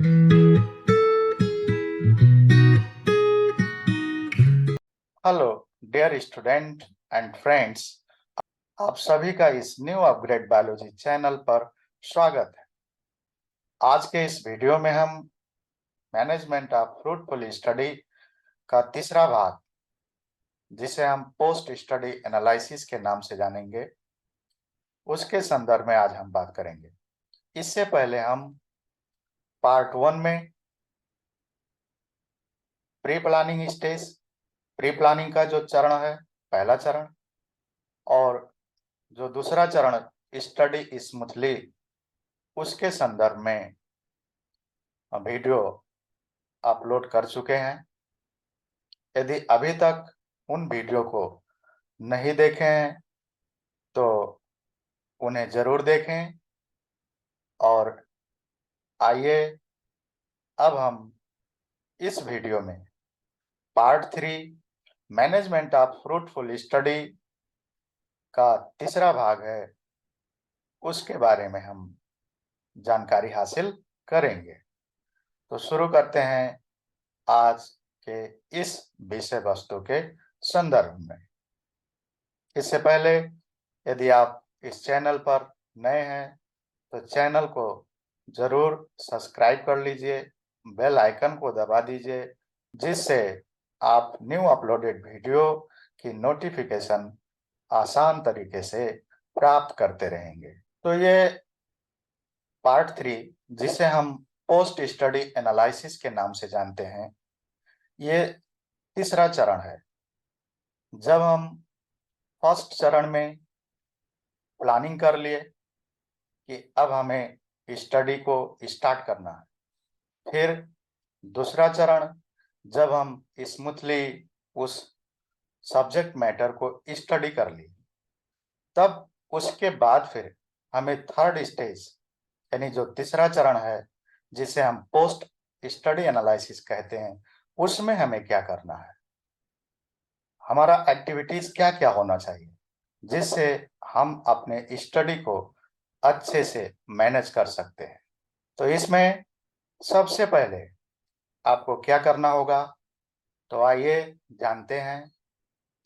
Hello dear student and friends, आप सभी का इस न्यू अपग्रेड बायोलॉजी चैनल पर स्वागत है। आज के इस वीडियो में हम मैनेजमेंट ऑफ फ्रूटफुल स्टडी का तीसरा भाग, जिसे हम पोस्ट स्टडी एनालिसिस के नाम से जानेंगे, उसके संदर्भ में आज हम बात करेंगे। इससे पहले हम पार्ट 1 में pre planning stage, pre planning का जो चरण है, पहला चरण, और जो दूसरा चरण स्टडी स्मूथली, उसके संदर्भ में वीडियो अपलोड कर चुके हैं। यदि अभी तक उन वीडियो को नहीं देखे हैं तो उन्हें जरूर देखें। और आइए अब हम इस वीडियो में part 3 management of fruitful study का तीसरा भाग है, उसके बारे में हम जानकारी हासिल करेंगे। तो शुरू करते हैं आज के इस विषय वस्तु के संदर्भ में। इससे पहले यदि आप इस चैनल पर नए हैं तो चैनल को जरूर सब्सक्राइब कर लीजिए, बेल आइकन को दबा दीजिए, जिससे आप न्यू अपलोडेड वीडियो की नोटिफिकेशन आसान तरीके से प्राप्त करते रहेंगे। तो ये पार्ट 3, जिसे हम पोस्ट स्टडी एनालिसिस के नाम से जानते हैं, ये तीसरा चरण है। जब हम फर्स्ट चरण में प्लानिंग कर लिए कि अब हमें स्टडी को स्टार्ट करना है, फिर दूसरा चरण जब हम स्मूथली उस सब्जेक्ट मैटर को स्टडी कर ली, तब उसके बाद फिर हमें थर्ड स्टेज, यानी जो तीसरा चरण है, जिसे हम पोस्ट स्टडी एनालिसिस कहते हैं, उसमें हमें क्या करना है, हमारा एक्टिविटीज क्या क्या होना चाहिए, जिससे हम अपने स्टडी को अच्छे से मैनेज कर सकते हैं। तो इसमें सबसे पहले आपको क्या करना होगा, तो आइए जानते हैं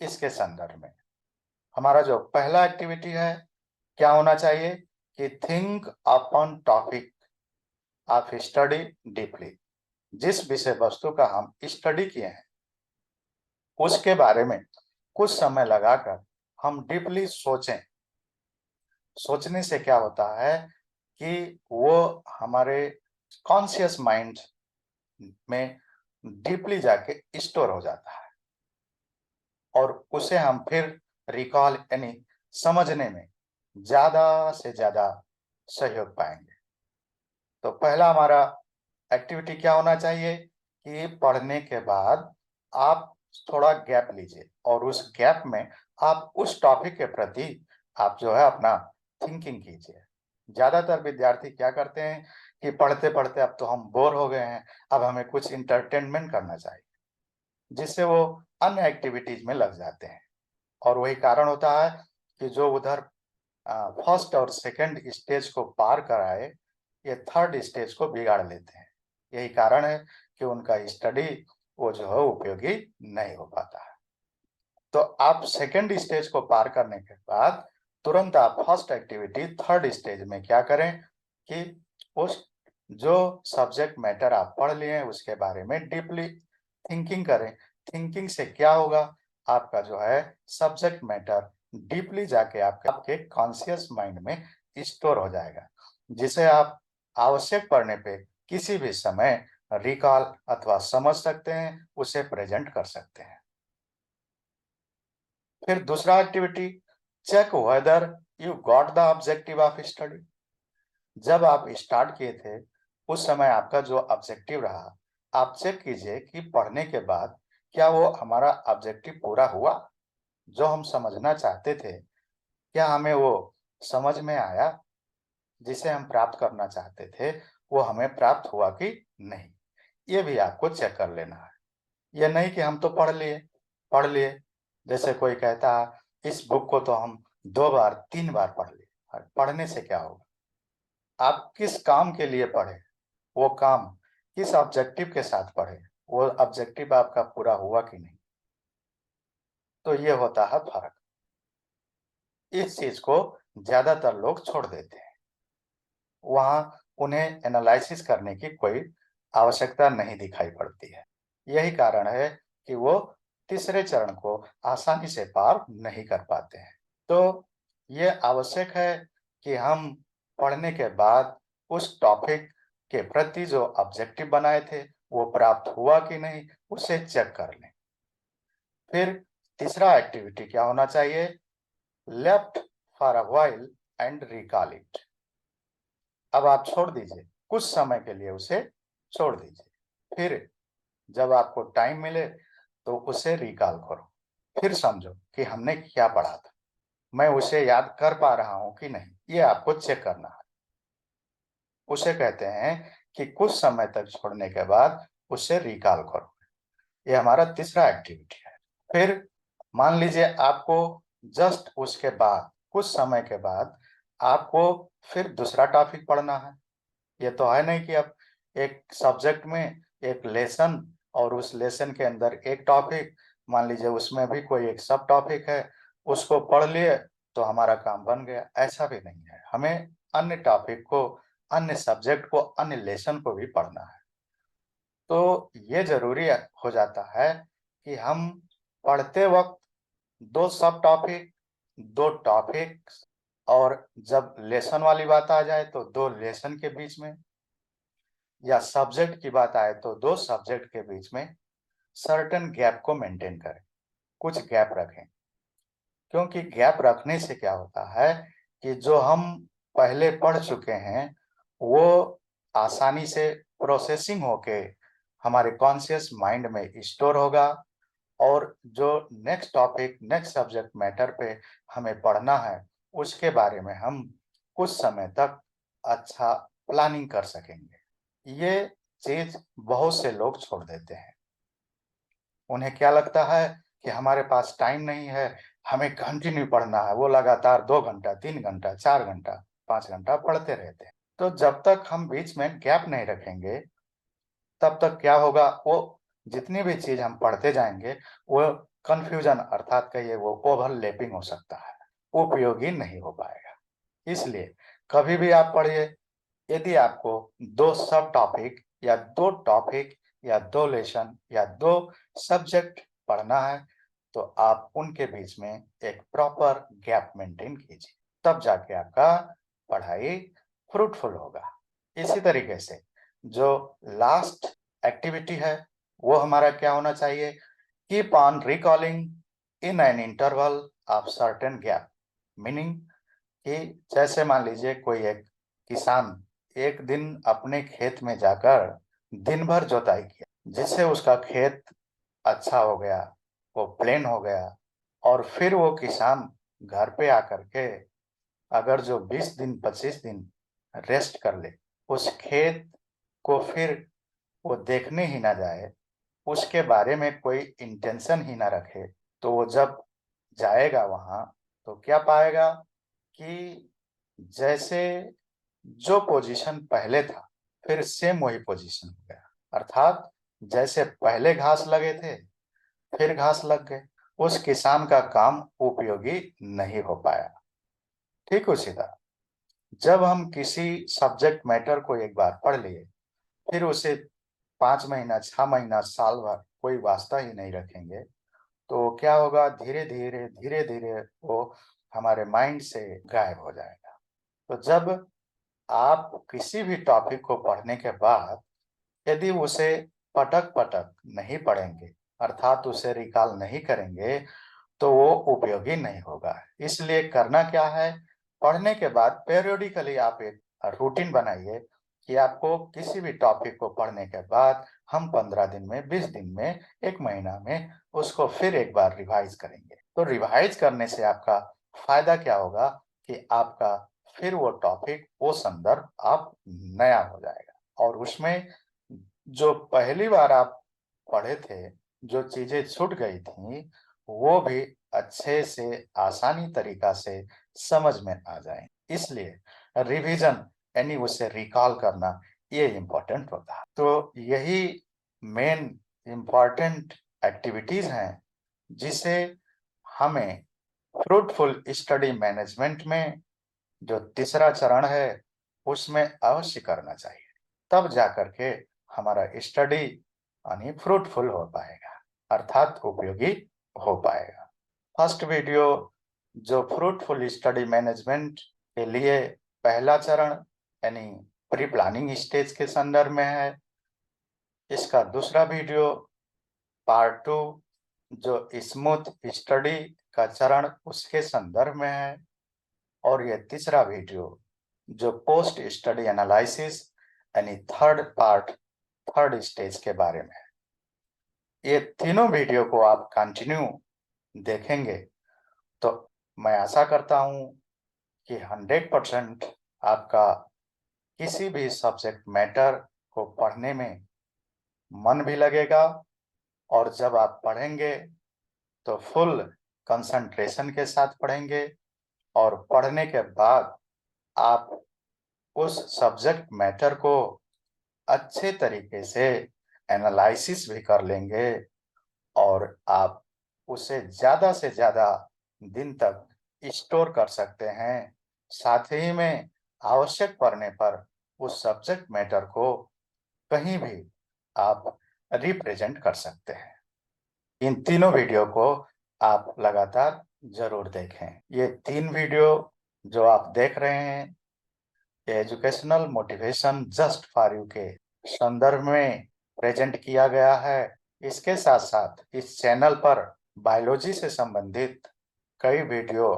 इसके संदर्भ में। हमारा जो पहला एक्टिविटी है, क्या होना चाहिए कि think upon topic of study deeply. जिस विषय वस्तु का हम स्टडी किए हैं उसके बारे में कुछ समय लगाकर हम डीपली सोचें। सोचने से क्या होता है कि वो हमारे कॉन्शियस माइंड में डीपली जाके स्टोर हो जाता है और उसे हम फिर रिकॉल यानी समझने में ज्यादा से ज्यादा सहयोग पाएंगे। तो पहला हमारा एक्टिविटी क्या होना चाहिए कि पढ़ने के बाद आप थोड़ा गैप लीजिए और उस गैप में आप उस टॉपिक के प्रति आप जो है अपना थिंकिंग कीजिए। ज्यादातर विद्यार्थी क्या करते हैं कि पढ़ते पढ़ते अब तो हम बोर हो गए हैं, अब हमें कुछ इंटरटेनमेंट करना चाहिए, जिससे वो अन्य एक्टिविटीज में लग जाते हैं। और वही कारण होता है कि जो उधर फर्स्ट और सेकंड स्टेज को पार कराए, ये थर्ड स्टेज को बिगाड़ लेते हैं। यही कारण है कि उनका स्टडी वो जो है उपयोगी नहीं हो पाता है। तो आप सेकंड स्टेज को पार करने के बाद तुरंत आप फर्स्ट एक्टिविटी थर्ड स्टेज में क्या करें कि उस जो सब्जेक्ट मैटर आप पढ़ लिए हैं उसके बारे में डीपली थिंकिंग करें। थिंकिंग से क्या होगा, आपका जो है सब्जेक्ट मैटर डीपली जाके आपके कॉन्शियस माइंड में स्टोर हो जाएगा, जिसे आप आवश्यक पढ़ने पे किसी भी समय रिकॉल अथवा समझ सकते हैं, उसे प्रेजेंट कर सकते हैं। फिर दूसरा activity, check whether you got the objective of study. जब आप स्टार्ट किए थे उस समय आपका जो ऑब्जेक्टिव रहा, आप चेक कीजिए कि पढ़ने के बाद क्या वो हमारा ऑब्जेक्टिव पूरा हुआ। जो हम समझना चाहते थे, क्या हमें वो समझ में आया, जिसे हम प्राप्त करना चाहते थे वो हमें प्राप्त हुआ कि नहीं, ये भी आपको चेक कर लेना है। ये नहीं कि हम तो पढ़ लिए, जैसे कोई कहता है इस बुक को तो हम 2 बार 3 बार पढ़ लिए। पढ़ने से क्या होगा, आप किस काम के लिए पढ़े, वो काम किस ऑब्जेक्टिव के साथ पढ़े, वो ऑब्जेक्टिव आपका पूरा हुआ कि नहीं। तो ये होता है फर्क। इस चीज को ज्यादातर लोग छोड़ देते हैं, वहां उन्हें एनालिसिस करने की कोई आवश्यकता नहीं दिखाई पड़ती है। यही कारण है कि वो तीसरे चरण को आसानी से पार नहीं कर पाते हैं। तो ये आवश्यक है कि हम पढ़ने के बाद उस टॉपिक के प्रति जो ऑब्जेक्टिव बनाए थे वो प्राप्त हुआ कि नहीं, उसे चेक कर लें। फिर तीसरा एक्टिविटी क्या होना चाहिए, left for a while and recall it. अब आप छोड़ दीजिए, कुछ समय के लिए उसे छोड़ दीजिए, फिर जब आपको टाइम मिले तो उसे रिकॉल करो, फिर समझो कि हमने क्या पढ़ा था, मैं उसे याद कर पा रहा हूं कि नहीं, ये आपको चेक करना है। उसे कहते हैं कि कुछ समय तक छोड़ने के बाद उसे रिकॉल करो। ये हमारा तीसरा एक्टिविटी है। फिर मान लीजिए आपको जस्ट उसके बाद कुछ समय के बाद आपको फिर दूसरा टॉपिक पढ़ना है। ये तो है नहीं कि अब एक सब्जेक्ट में एक लेसन और उस लेसन के अंदर एक टॉपिक, मान लीजिए उसमें भी कोई एक सब टॉपिक है, उसको पढ़ लिए तो हमारा काम बन गया। ऐसा भी नहीं है, हमें अन्य टॉपिक को, अन्य सब्जेक्ट को, अन्य लेसन को भी पढ़ना है। तो ये जरूरी हो जाता है कि हम पढ़ते वक्त दो सब टॉपिक, दो टॉपिक, और जब लेसन वाली बात आ जाए तो दो लेसन के बीच में, या सब्जेक्ट की बात आए तो दो सब्जेक्ट के बीच में सर्टेन गैप को मेंटेन करें, कुछ गैप रखें। क्योंकि गैप रखने से क्या होता है कि जो हम पहले पढ़ चुके हैं वो आसानी से प्रोसेसिंग होके हमारे कॉन्शियस माइंड में स्टोर होगा, और जो next topic, next subject matter पे हमें पढ़ना है उसके बारे में हम कुछ समय तक अच्छा प्लानिंग कर सकेंगे। ये चीज बहुत से लोग छोड़ देते हैं। उन्हें क्या लगता है कि हमारे पास टाइम नहीं है, हमें कंटिन्यू पढ़ना है, वो लगातार 2 घंटा, 3 घंटा, 4 घंटा, 5 घंटा पढ़ते रहते हैं। तो जब तक हम बीच में गैप नहीं रखेंगे तब तक क्या होगा, वो जितनी भी चीज हम पढ़ते जाएंगे वो कंफ्यूजन, अर्थात कहिए वो ओवरलैपिंग हो सकता है, उपयोगी नहीं हो पाएगा। इसलिए कभी भी आप पढ़िए, यदि आपको दो सब टॉपिक या दो टॉपिक या दो लेसन या दो सब्जेक्ट पढ़ना है तो आप उनके बीच में एक प्रॉपर गैप मेंटेन कीजिए, तब जाके आपका पढ़ाई फ्रूटफुल होगा। इसी तरीके से जो लास्ट एक्टिविटी है वो हमारा क्या होना चाहिए, keep on recalling in an interval of certain gap. Meaning कि जैसे मान लीजिए कोई एक किसान एक दिन अपने खेत में जाकर दिन भर जोताई किया, जिससे उसका खेत अच्छा हो गया, वो प्लेन हो गया, और फिर वो किसान घर पे आकर के अगर जो 20 दिन 25 दिन रेस्ट कर ले, उस खेत को फिर वो देखने ही ना जाए, उसके बारे में कोई इंटेंशन ही ना रखे, तो वो जब जाएगा वहां तो क्या पाएगा कि जैसे जो पोजीशन पहले था फिर सेम वही पोजीशन हो गया। अर्थात जैसे पहले घास लगे थे फिर घास लग गए, उस किसान का काम उपयोगी नहीं हो पाया। ठीक उसी तरह जब हम किसी सब्जेक्ट मैटर को एक बार पढ़ लिए फिर उसे 5 महीना, 6 महीना, साल भर कोई वास्ता ही नहीं रखेंगे तो क्या होगा, धीरे धीरे धीरे धीरे वो हमारे माइंड से गायब हो जाएगा। तो जब आप किसी भी टॉपिक को पढ़ने के बाद यदि उसे पटक पटक नहीं पढ़ेंगे, अर्थात उसे रिकॉल नहीं करेंगे, तो वो उपयोगी नहीं होगा। इसलिए करना क्या है, पढ़ने के बाद पेरियोडिकली आप एक रूटीन बनाइए कि आपको किसी भी टॉपिक को पढ़ने के बाद हम 15 दिन में, 20 दिन में, 1 महीना में उसको फिर एक बार रिवाइज करेंगे। तो रिवाइज करने से आपका फायदा क्या होगा कि आपका फिर वो टॉपिक, वो संदर्भ आप नया हो जाएगा, और उसमें जो पहली बार आप पढ़े थे, जो चीजें छूट गई थी, वो भी अच्छे से आसानी तरीका से समझ में आ जाए। इसलिए रिवीजन यानी उसे रिकॉल करना ये इम्पोर्टेंट होता है। तो यही मेन इम्पोर्टेंट एक्टिविटीज हैं जिसे हमें फ्रूटफुल स्टडी मैनेजमेंट में जो तीसरा चरण है उसमें अवश्य करना चाहिए, तब जाकर के हमारा स्टडी यानी फ्रूटफुल हो पाएगा, अर्थात उपयोगी हो पाएगा। फर्स्ट वीडियो जो फ्रूटफुल स्टडी मैनेजमेंट के लिए पहला चरण यानी प्री प्लानिंग स्टेज के संदर्भ में है। इसका दूसरा वीडियो पार्ट 2 जो स्मूथ स्टडी का चरण उसके संदर्भ में है। और ये तीसरा वीडियो जो पोस्ट स्टडी एनालिसिस यानी थर्ड पार्ट, थर्ड स्टेज के बारे में है। ये तीनों वीडियो को आप कंटिन्यू देखेंगे तो मैं आशा करता हूं कि 100% आपका किसी भी सब्जेक्ट मैटर को पढ़ने में मन भी लगेगा, और जब आप पढ़ेंगे तो फुल कंसंट्रेशन के साथ पढ़ेंगे, और पढ़ने के बाद आप उस सब्जेक्ट मैटर को अच्छे तरीके से एनालिसिस भी कर लेंगे, और आप उसे ज़्यादा से ज़्यादा दिन तक स्टोर कर सकते हैं। साथ ही में आवश्यक पड़ने पर उस सब्जेक्ट मैटर को कहीं भी आप रिप्रेजेंट कर सकते हैं। इन तीनों वीडियो को आप लगातार जरूर देखें। ये 3 वीडियो जो आप देख रहे हैं educational motivation just for you के संदर्भ में प्रेजेंट किया गया है। इसके साथ साथ इस चैनल पर बायोलॉजी से संबंधित कई वीडियो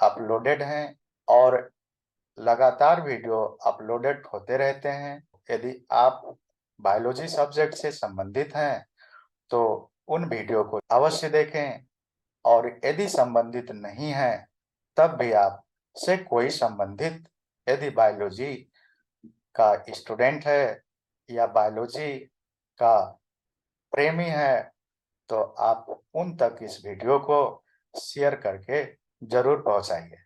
अपलोडेड हैं, और लगातार वीडियो अपलोडेड होते रहते हैं। यदि आप बायोलॉजी सब्जेक्ट से संबंधित हैं तो उन वीडियो को अवश्य देखें, और यदि संबंधित नहीं है तब भी आप से कोई संबंधित यदि बायोलॉजी का स्टूडेंट है या बायोलॉजी का प्रेमी है तो आप उन तक इस वीडियो को शेयर करके जरूर पहुंचाइए।